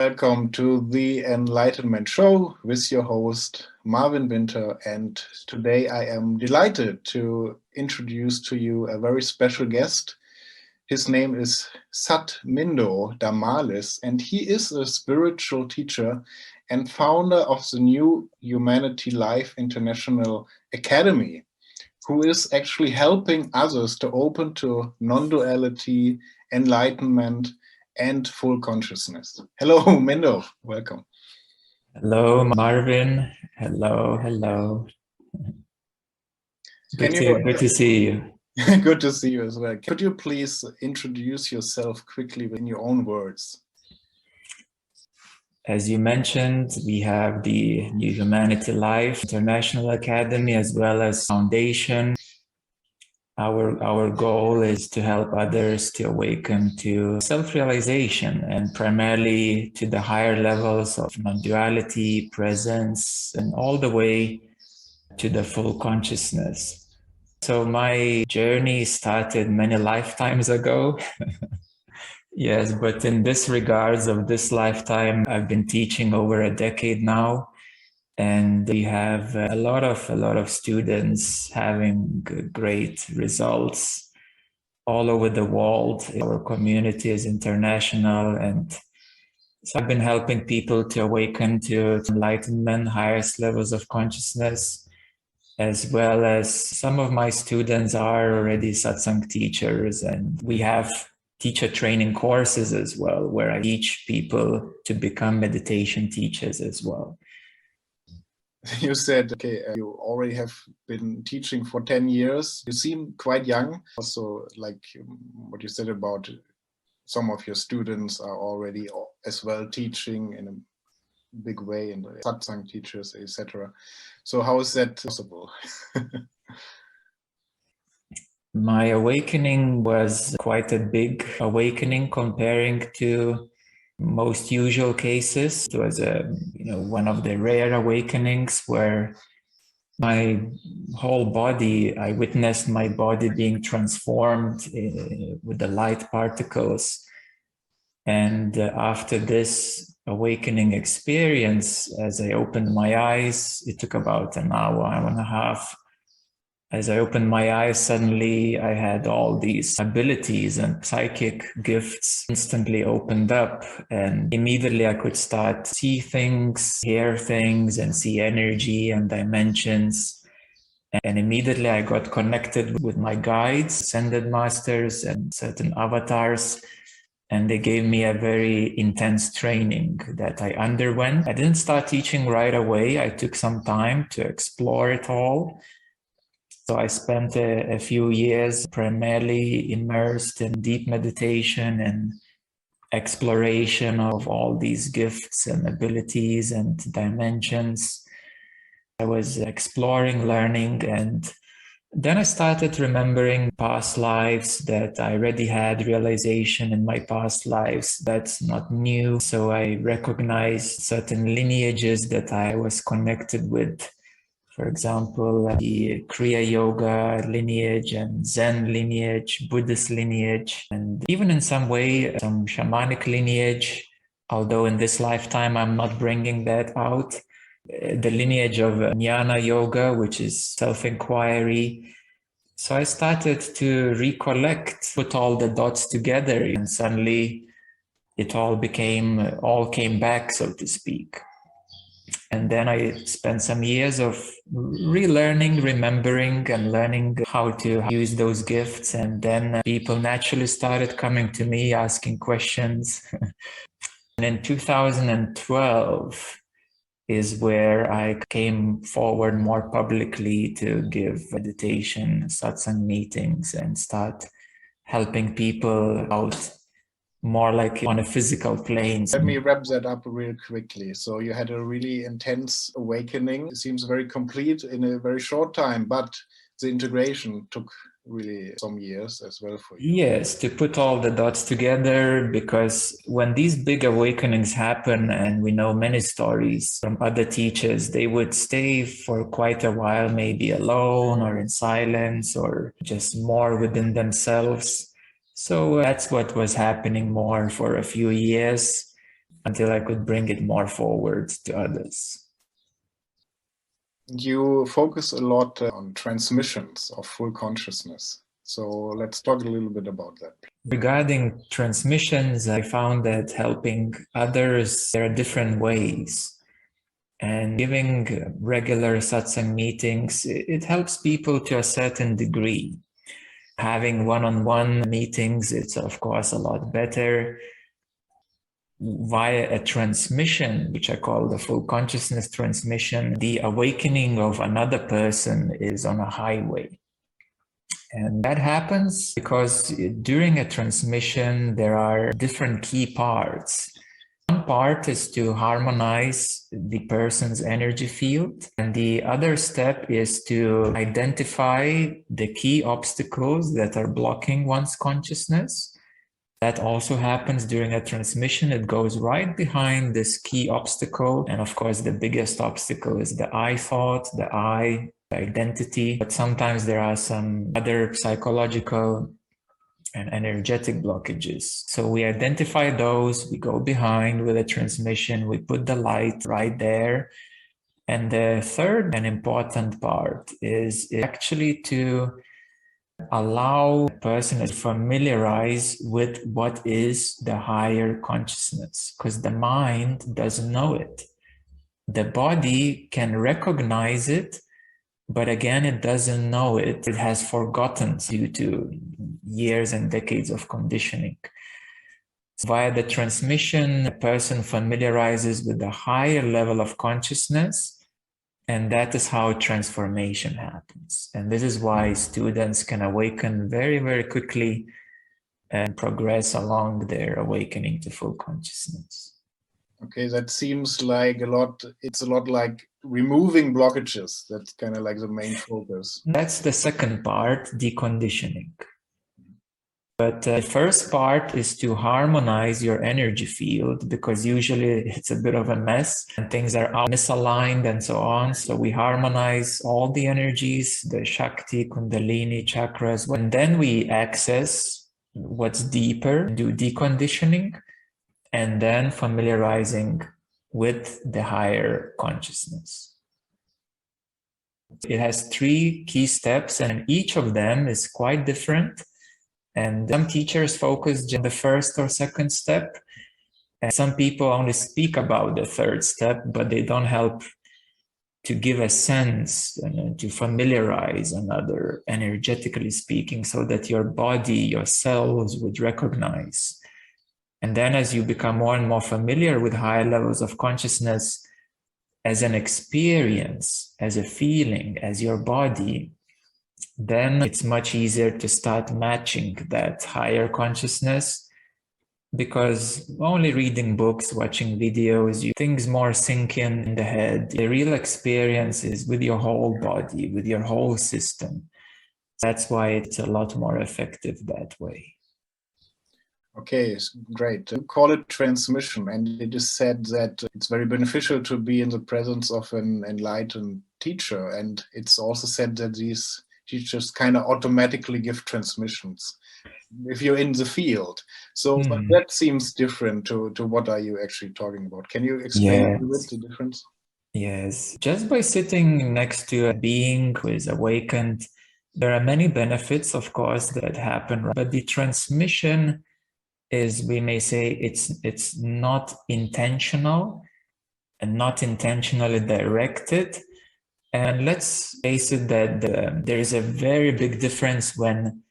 Welcome to the Enlightenment Show with your host, Marvin Winter. And today I am delighted to introduce to you a very special guest. His name is Sat Mindo Damalis, and he is a spiritual teacher and founder of the New Humanity Life International Academy, who is actually helping others to open to non-duality, enlightenment, and full consciousness. Hello, Mindo. Welcome. Hello, Marvin. Hello. Good to see you. Good to see you as well. Could you please introduce yourself quickly in your own words? As you mentioned, we have the New Humanity Life International Academy as well as Foundation. Our goal is to help others to awaken to self-realization and primarily to the higher levels of non-duality, presence, and all the way to the full consciousness. So my journey started many lifetimes ago. Yes, but in this regards of this lifetime, I've been teaching over a decade now. And we have a lot of students having great results all over the world. Our community is international, and so I've been helping people to awaken to enlightenment, highest levels of consciousness, as well as some of my students are already satsang teachers, and we have teacher training courses as well, where I teach people to become meditation teachers as well. You said, you already have been teaching for 10 years. You seem quite young. Also, like what you said about some of your students are already as well teaching in a big way, and satsang teachers, etc. So how is that possible? My awakening was quite a big awakening comparing to most usual cases. It was one of the rare awakenings where my whole body, I witnessed my body being transformed with the light particles. And after this awakening experience, as I opened my eyes, it took about an hour and a half. As I opened my eyes, suddenly I had all these abilities and psychic gifts instantly opened up, and immediately I could start see things, hear things, and see energy and dimensions. And immediately I got connected with my guides, ascended masters, and certain avatars. And they gave me a very intense training that I underwent. I didn't start teaching right away. I took some time to explore it all. So I spent a few years primarily immersed in deep meditation and exploration of all these gifts and abilities and dimensions. I was exploring, learning, and then I started remembering past lives that I already had realization in my past lives. That's not new. So I recognized certain lineages that I was connected with. For example, the Kriya Yoga lineage and Zen lineage, Buddhist lineage, and even in some way, some shamanic lineage, although in this lifetime, I'm not bringing that out. The lineage of Jnana Yoga, which is self-inquiry. So I started to recollect, put all the dots together, and suddenly it all came back, so to speak. And then I spent some years of relearning, remembering, and learning how to use those gifts. And then people naturally started coming to me, asking questions. And in 2012 is where I came forward more publicly to give meditation, satsang meetings, and start helping people out more like on a physical plane. Let me wrap that up real quickly. So you had a really intense awakening. It seems very complete in a very short time, but the integration took really some years as well for you. Yes, to put all the dots together, because when these big awakenings happen, and we know many stories from other teachers, they would stay for quite a while, maybe alone or in silence or just more within themselves. So that's what was happening more for a few years. until I could bring it more forward to others. You focus a lot on transmissions of full consciousness. So let's talk a little bit about that. Regarding transmissions, I found that helping others, there are different ways. And giving regular satsang meetings, it helps people to a certain degree. Having one-on-one meetings, it's of course a lot better. Via a transmission, which I call the full consciousness transmission, the awakening of another person is on a highway. And that happens because during a transmission, there are different key parts. One part is to harmonize the person's energy field, and the other step is to identify the key obstacles that are blocking one's consciousness. That also happens during a transmission. It goes right behind this key obstacle. And of course, the biggest obstacle is the I thought, the I, the identity. But sometimes there are some other psychological and energetic blockages. So we identify those, we go behind with a transmission, we put the light right there. And the third and important part is actually to allow a person to familiarize with what is the higher consciousness, because the mind doesn't know it. The body can recognize it, but again, it doesn't know it. It has forgotten due to years and decades of conditioning. So via the transmission, a person familiarizes with the higher level of consciousness, and that is how transformation happens. And this is why students can awaken very, very quickly and progress along their awakening to full consciousness. Okay, that seems like it's a lot like removing blockages. That's kind of like the main focus. That's the second part, deconditioning. But the first part is to harmonize your energy field, because usually it's a bit of a mess and things are misaligned and so on. So we harmonize all the energies, the Shakti, Kundalini, chakras, and then we access what's deeper, do deconditioning, and then familiarizing with the higher consciousness. It has 3 key steps, and each of them is quite different. And some teachers focus on the first or second step, and some people only speak about the third step, but they don't help to give a sense and to familiarize another, energetically speaking, so that your body, your cells would recognize. And then as you become more and more familiar with higher levels of consciousness as an experience, as a feeling, as your body, then it's much easier to start matching that higher consciousness, because only reading books, watching videos, things more sink in the head. The real experience is with your whole body, with your whole system. That's why it's a lot more effective that way. Okay, great. You call it transmission, and it is said that it's very beneficial to be in the presence of an enlightened teacher. And it's also said that these teachers kind of automatically give transmissions if you're in the field. So but that seems different to what are you actually talking about? Can you explain a bit the difference? Yes. Just by sitting next to a being who is awakened, there are many benefits, of course, that happen. But the transmission is, we may say, it's not intentional and not intentionally directed. And let's face it that there is a very big difference when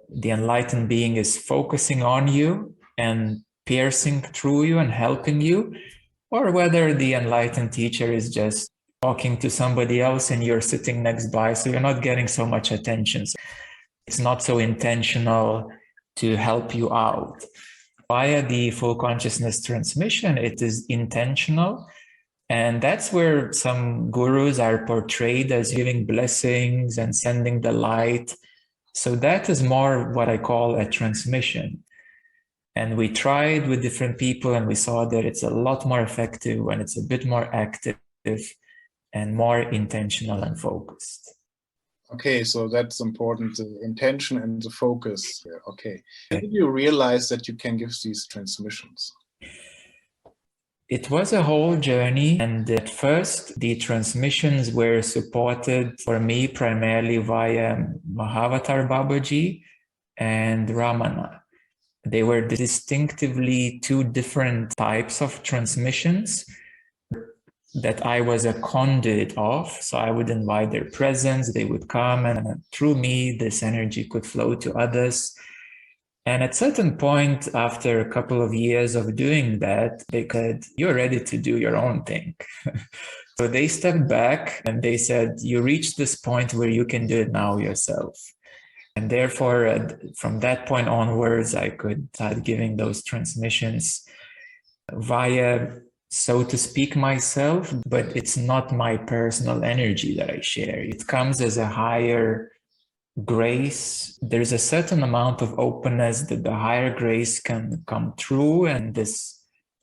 the enlightened being is focusing on you and piercing through you and helping you, or whether the enlightened teacher is just talking to somebody else and you're sitting next by, so you're not getting so much attention. So it's not so intentional to help you out. Via the full consciousness transmission, it is intentional. And that's where some gurus are portrayed as giving blessings and sending the light. So that is more what I call a transmission. And we tried with different people and we saw that it's a lot more effective when it's a bit more active and more intentional and focused. Okay, so that's important, the intention and the focus. Okay. How did you realize that you can give these transmissions? It was a whole journey, and at first the transmissions were supported for me primarily via Mahavatar Babaji and Ramana. They were distinctively two different types of transmissions that I was a conduit of. So I would invite their presence, they would come, and through me, this energy could flow to others. And at a certain point, after a couple of years of doing that, they said, "You're ready to do your own thing." So they stepped back and they said, "You reached this point where you can do it now yourself." And therefore, from that point onwards, I could start giving those transmissions via, so to speak, myself, but it's not my personal energy that I share. It comes as a higher grace. There's a certain amount of openness that the higher grace can come through, and this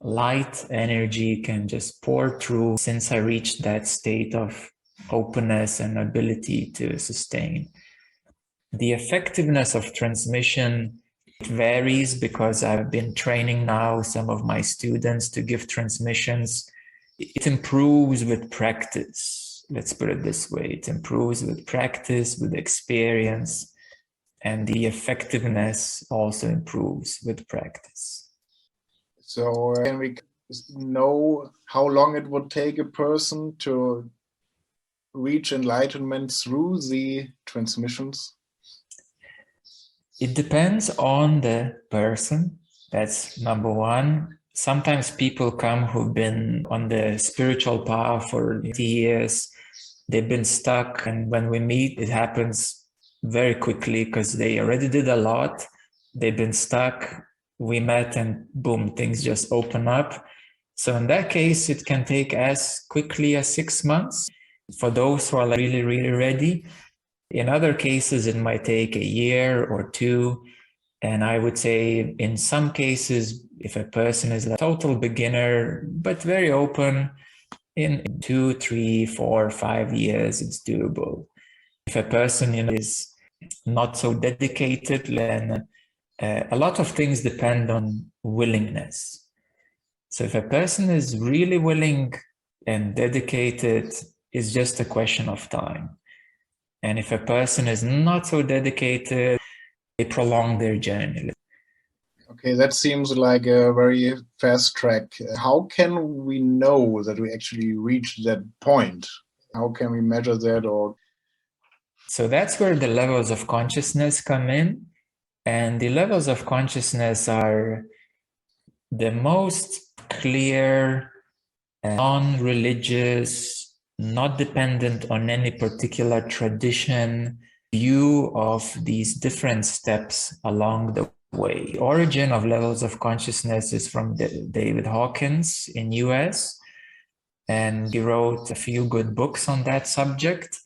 light energy can just pour through since I reached that state of openness and ability to sustain. The effectiveness of transmission varies because I've been training now some of my students to give transmissions. It improves with practice. Let's put it this way. It improves with practice, with experience, and the effectiveness also improves with practice. So can we know how long it would take a person to reach enlightenment through the transmissions? It depends on the person. That's number one. Sometimes people come who've been on the spiritual path for years. They've been stuck, and when we meet, it happens very quickly because they already did a lot. They've been stuck. We met, and boom, things just open up. So in that case, it can take as quickly as 6 months for those who are really, really ready. In other cases, it might take a year or two. And I would say in some cases, if a person is a total beginner, but very open, in 2, 3, 4, 5 years, it's doable. If a person is not so dedicated, then a lot of things depend on willingness. So if a person is really willing and dedicated, it's just a question of time. And if a person is not so dedicated, they prolong their journey. Okay, that seems like a very fast track. How can we know that we actually reached that point? How can we measure that? Or so that's where the levels of consciousness come in. And the levels of consciousness are the most clear, non-religious, not dependent on any particular tradition view of these different steps along the way. The origin of levels of consciousness is from David Hawkins in US, and he wrote a few good books on that subject.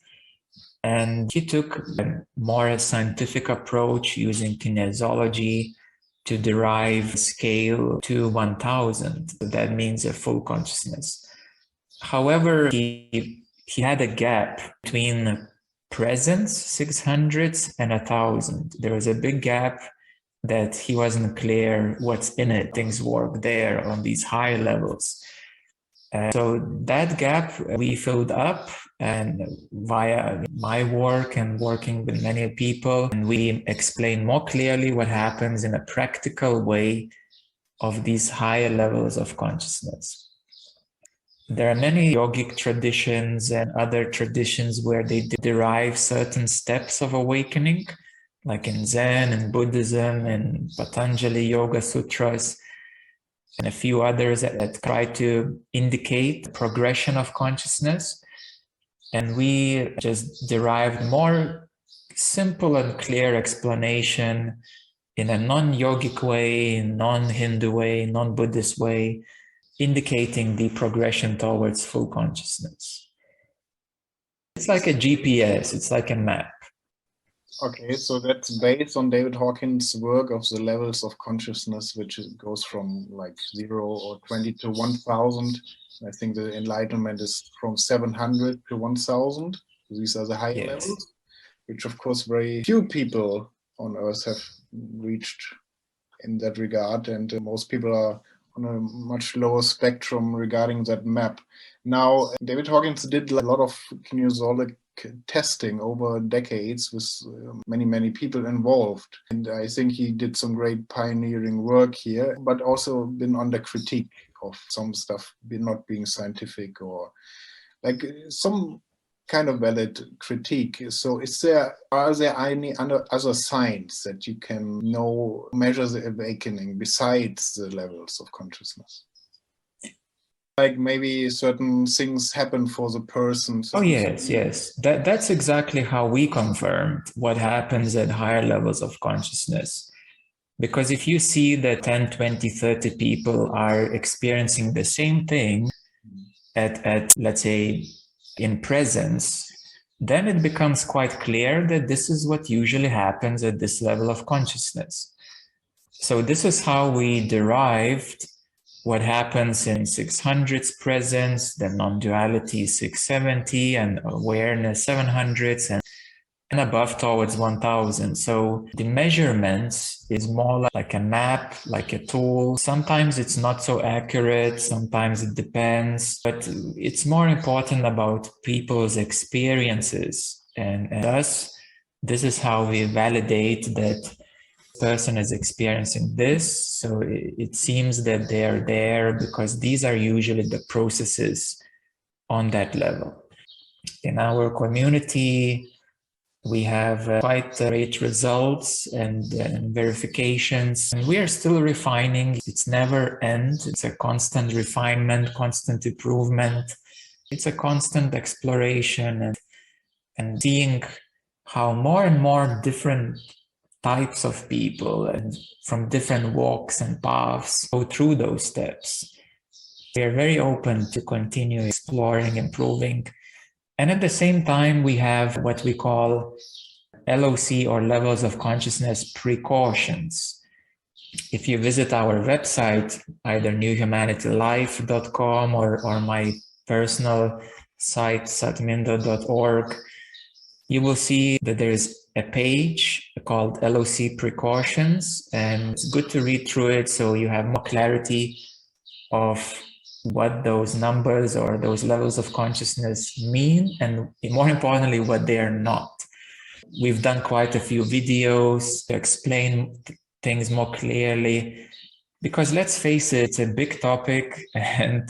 And he took a more scientific approach using kinesiology to derive scale to 1000. That means a full consciousness. However, he had a gap between presence, 600s, and 1000. There was a big gap that he wasn't clear what's in it. Things work there on these high levels. So that gap we filled up, and via my work and working with many people, and we explain more clearly what happens in a practical way of these higher levels of consciousness. There are many yogic traditions and other traditions where they derive certain steps of awakening, like in Zen and Buddhism and Patanjali Yoga Sutras, and a few others that try to indicate the progression of consciousness. And we just derived more simple and clear explanation in a non-yogic way, non-Hindu way, non-Buddhist way, indicating the progression towards full consciousness. It's like a GPS, it's like a map. okay, so that's based on David Hawkins' work of the levels of consciousness, which goes from like 0 or 20 to 1000. I think the enlightenment is from 700 to 1000. These are the higher levels, which of course very few people on earth have reached in that regard. And most people are on a much lower spectrum regarding that map. Now, David Hawkins did a lot of kinesiologic testing over decades with many people involved. And I think he did some great pioneering work here, but also been under critique of some stuff not being scientific or like some kind of valid critique. So are there any other signs that you can measure the awakening besides the levels of consciousness? Like maybe certain things happen for the person. Oh, yes. That's exactly how we confirmed what happens at higher levels of consciousness. Because if you see that 10, 20, 30 people are experiencing the same thing at let's say, in presence, then it becomes quite clear that this is what usually happens at this level of consciousness. So this is how we derived what happens in 600s presence, then non-duality 670, and awareness 700s, and above towards 1000. So the measurements is more like a map, like a tool. Sometimes it's not so accurate, sometimes it depends, but it's more important about people's experiences. And thus, this is how we validate that person is experiencing this. So it seems that they are there because these are usually the processes on that level. In our community, we have quite great results and verifications. And we are still refining. It's never ends. It's a constant refinement, constant improvement. It's a constant exploration and seeing how more and more different types of people and from different walks and paths go through those steps. We are very open to continue exploring, improving. And at the same time, we have what we call LOC, or levels of consciousness precautions. If you visit our website, either newhumanitylife.com or my personal site, satmindo.org, you will see that there is a page called LOC Precautions, and it's good to read through it so you have more clarity of what those numbers or those levels of consciousness mean, and more importantly, what they are not. We've done quite a few videos to explain things more clearly, because let's face it, it's a big topic and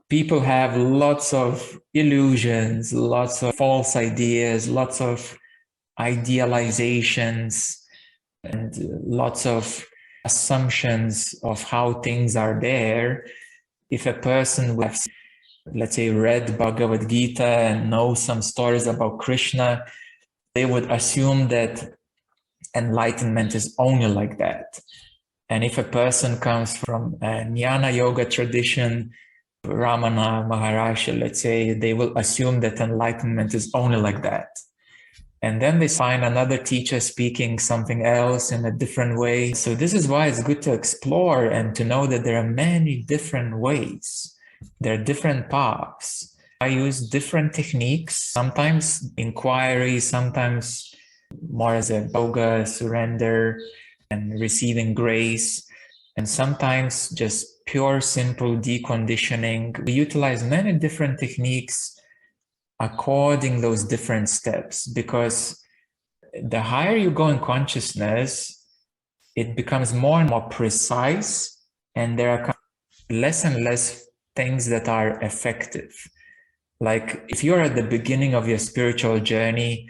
people have lots of illusions, lots of false ideas, lots of idealizations, and lots of assumptions of how things are there. If a person would have, let's say, read Bhagavad Gita and know some stories about Krishna, they would assume that enlightenment is only like that. And if a person comes from a Jnana Yoga tradition, Ramana Maharaja, let's say, they will assume that enlightenment is only like that. And then they find another teacher speaking something else in a different way. So this is why it's good to explore and to know that there are many different ways. There are different paths. I use different techniques, sometimes inquiry, sometimes more as a yoga, surrender, and receiving grace, and sometimes just pure, simple deconditioning. We utilize many different techniques according those different steps, because the higher you go in consciousness, it becomes more and more precise, and there are less and less things that are effective. Like if you're at the beginning of your spiritual journey,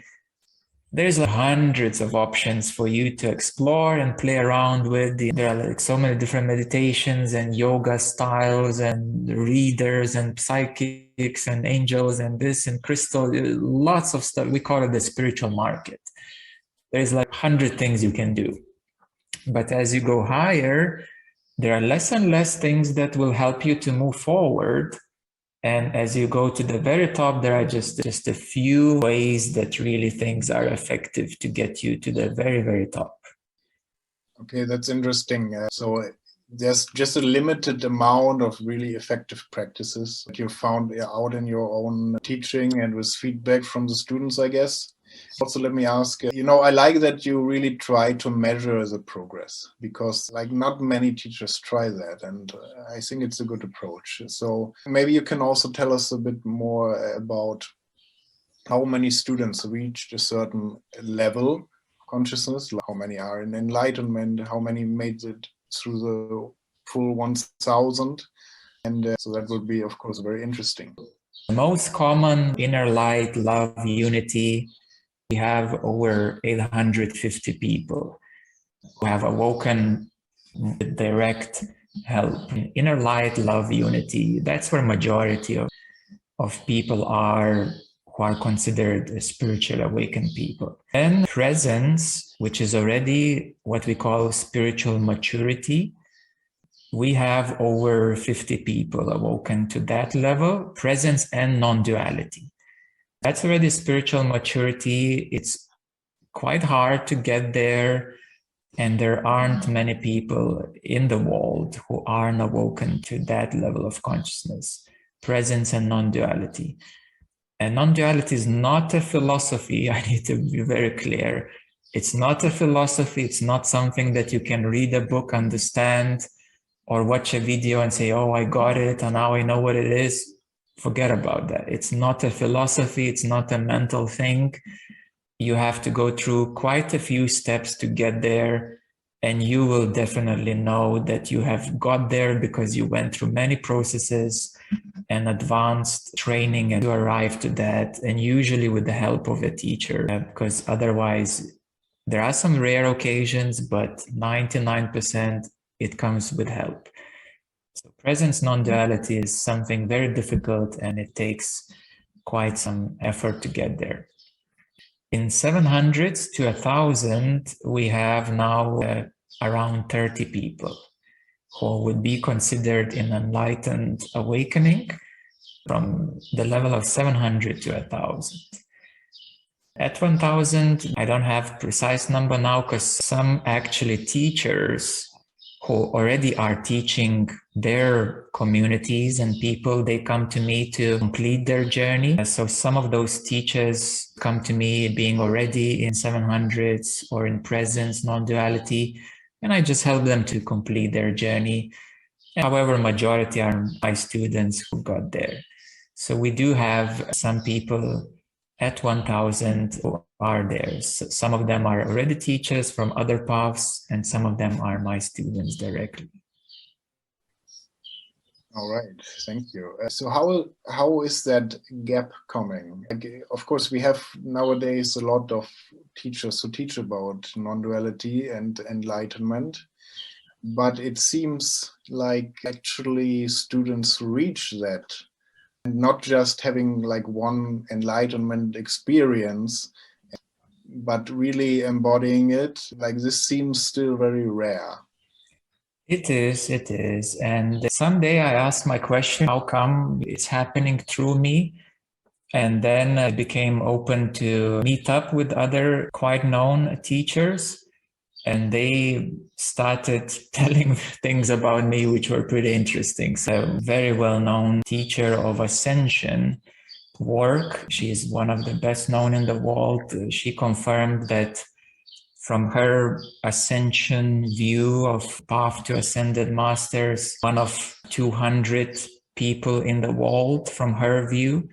there's hundreds of options for you to explore and play around with. There are like so many different meditations and yoga styles and readers and psychics and angels and this and crystal, lots of stuff. We call it the spiritual market. There's like 100 things you can do. But as you go higher, there are less and less things that will help you to move forward. And as you go to the very top, there are just a few ways that really things are effective to get you to the very, very top. Okay, that's interesting. So there's just a limited amount of really effective practices that you found out in your own teaching and with feedback from the students, I guess. Also, let me ask, I like that you really try to measure the progress, because like not many teachers try that. And I think it's a good approach. So maybe you can also tell us a bit more about how many students reached a certain level of consciousness, like how many are in enlightenment, how many made it through the full 1000. And so that would be, of course, very interesting. The most common inner light, love, unity, we have over 850 people who have awoken with direct help. Inner light, love, unity, that's where majority of people are who are considered spiritual awakened people. Then presence, which is already what we call spiritual maturity, we have over 50 people awoken to that level, presence and non-duality. That's already spiritual maturity. It's quite hard to get there, and there aren't many people in the world who aren't awoken to that level of consciousness, presence and non-duality. And non-duality is not a philosophy. I need to be very clear. It's not a philosophy. It's not something that you can read a book, understand, or watch a video and say, oh, I got it, and now I know what it is. Forget about that. It's not a philosophy. It's not a mental thing. You have to go through quite a few steps to get there. And you will definitely know that you have got there because you went through many processes and advanced training and you arrive to that. And usually with the help of a teacher, because otherwise there are some rare occasions, but 99% it comes with help. So presence non-duality is something very difficult, and it takes quite some effort to get there. In 700s to 1,000, we have now around 30 people who would be considered in enlightened awakening from the level of 700 to 1,000. At 1,000, I don't have precise number now because some actually teachers who already are teaching their communities and people, they come to me to complete their journey. So some of those teachers come to me being already in 700s or in presence, non-duality, and I just help them to complete their journey. However, majority are my students who got there. So we do have some people at 1,000 who are there. So some of them are already teachers from other paths, and some of them are my students directly. All right, thank you. So how is that gap coming? Of course, we have nowadays a lot of teachers who teach about non-duality and enlightenment, but it seems like actually students reach that, and not just having like one enlightenment experience, but really embodying it. Like this seems still very rare. It is. And someday I asked my question, how come it's happening through me? And then I became open to meet up with other quite known teachers. And they started telling things about me, which were pretty interesting. So a very well-known teacher of ascension work. She is one of the best known in the world. She confirmed that from her ascension view of path to ascended masters, one of 200 people in the world from her view.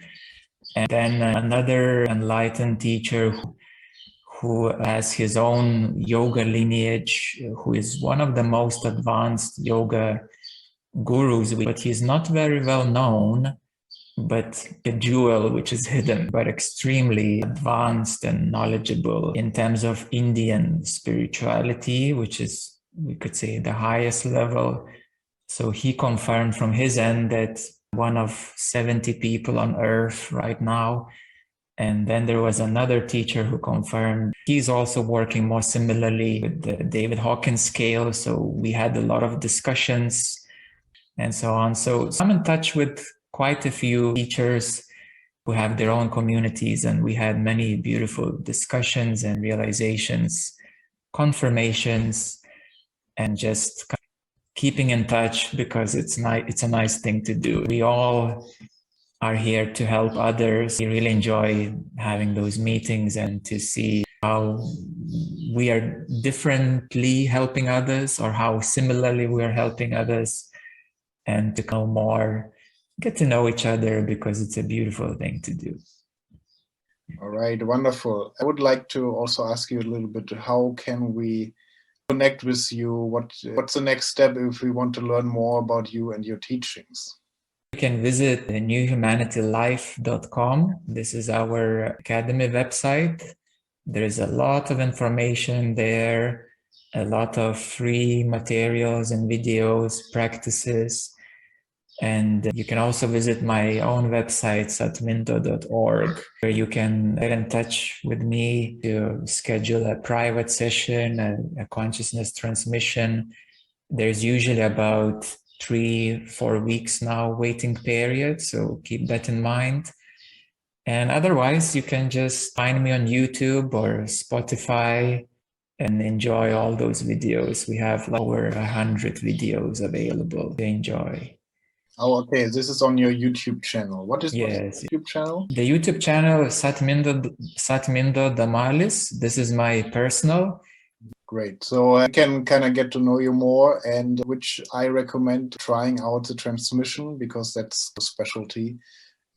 And then another enlightened teacher who has his own yoga lineage, who is one of the most advanced yoga gurus, but he's not very well known, but a jewel which is hidden, but extremely advanced and knowledgeable in terms of Indian spirituality, which is, we could say, the highest level. So he confirmed from his end that one of 70 people on earth right now. And then there was another teacher who confirmed he's also working more similarly with the David Hawkins scale. So we had a lot of discussions and so on. So I'm in touch with quite a few teachers who have their own communities, and we had many beautiful discussions and realizations, confirmations, and just keeping in touch because it's a nice thing to do. We all are here to help others. We really enjoy having those meetings and to see how we are differently helping others or how similarly we are helping others, and to know more, get to know each other, because it's a beautiful thing to do. All right, wonderful. I would like to also ask you a little bit, how can we connect with you? What's the next step if we want to learn more about you and your teachings? You can visit newhumanitylife.com. This is our academy website. There is a lot of information there, a lot of free materials and videos, practices. And you can also visit my own website, satmindo.org, where you can get in touch with me to schedule a private session, a consciousness transmission. There's usually about 3-4 weeks now waiting period, so keep that in mind. And otherwise, you can just find me on YouTube or Spotify and enjoy all those videos. We have over 100 videos available to enjoy. Oh, okay. This is on your YouTube channel. What is your YouTube channel? The YouTube channel is Satmindo Damalis. This is my personal. Great. So I can kind of get to know you more, and which I recommend trying out the transmission, because that's a specialty.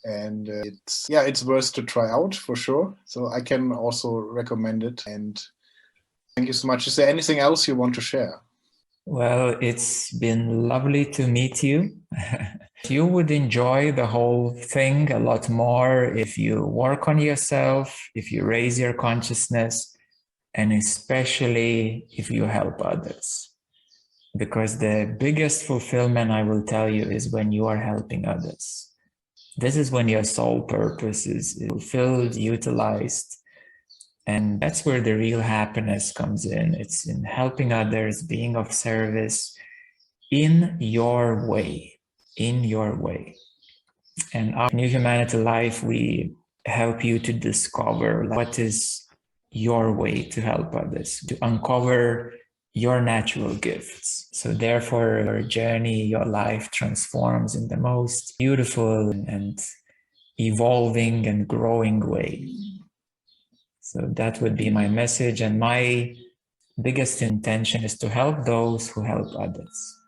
And it's worth to try out for sure. So I can also recommend it. And thank you so much. Is there anything else you want to share? Well, it's been lovely to meet you. You would enjoy the whole thing a lot more if you work on yourself, if you raise your consciousness, and especially if you help others. Because the biggest fulfillment, I will tell you, is when you are helping others. This is when your soul purpose is fulfilled, utilized. And that's where the real happiness comes in. It's in helping others, being of service in your way, in your way. And our New Humanity Life, we help you to discover what is your way to help others, to uncover your natural gifts. So therefore, your journey, your life transforms in the most beautiful and evolving and growing way. So that would be my message. And my biggest intention is to help those who help others.